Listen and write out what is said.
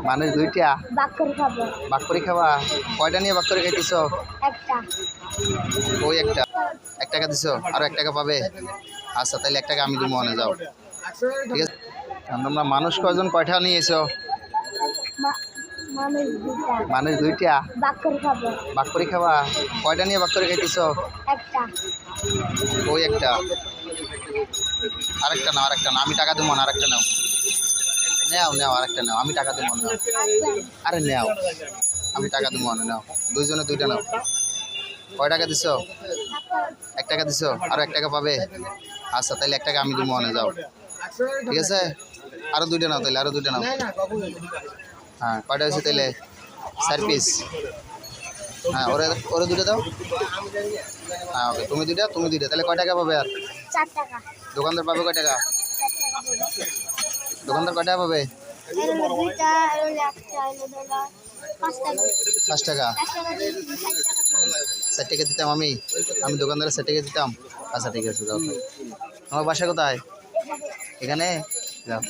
মানুষ দুইটা বাক করে খাবো। বাক করে খাবা? কয়টা নিয়ে বাক করে খাইতেছ? একটা। ওই একটা। 1 টাকা দিছো, আর 1 টাকা পাবে। আচ্ছা তাহলে 1 টাকা আমি দিব, মনে যাও। ঠিক আছে। তোমরা মানুষ কয়জন, কয়টা নিয়ে এসো? মানুষ দুইটা। মানুষ দুইটা বাক করে খাবো। বাক করে খাবা? কয়টা নিয়ে বাক করে খাইতেছ? একটা। ওই একটা। আরেকটা নাও, আরেকটা নাও, আমি টাকা দেবো না, আরেকটা নাও। নেও নেও, আরেকটা নাও, আমি টাকা দেবো না। আরে নেও, আমি টাকা দেবো না, নাও। দুইজনে দুইটা নাও। কয় টাকা দিছো? 1 টাকা দিছো, আর 1 টাকা পাবে। আচ্ছা তাহলে 1 টাকা আমি দেবো, মনে যাও। ঠিক আছে। আরো দুইটা নাও, তাহলে আরো দুইটা নাও। হ্যাঁ, কয়টা হয়েছে তাহলে? 4 পিস। হ্যাঁ, ওরে ওরে দুটো দাও। হ্যাঁ ওকে, তুমি দুইটা, তাহলে কয় টাকা পাবে? আর 4 টাকা। দোকানদার পাবে কয় টাকা? 4 টাকা বলো। দোকানদার কয় টাকা পাবে? এলো দুইটা, এলো একটা, এলো দাদা 5 টাকা। 5 টাকা। 1 টাকা দিয়ে 4 টাকা দিবো। 4 টাকা দিতাম আমি। আমি দোকানদারে 4 টাকা দিতাম। আচ্ছা ঠিক আছে, যাও। আমার বাসা কোথায়? এখানে যাও।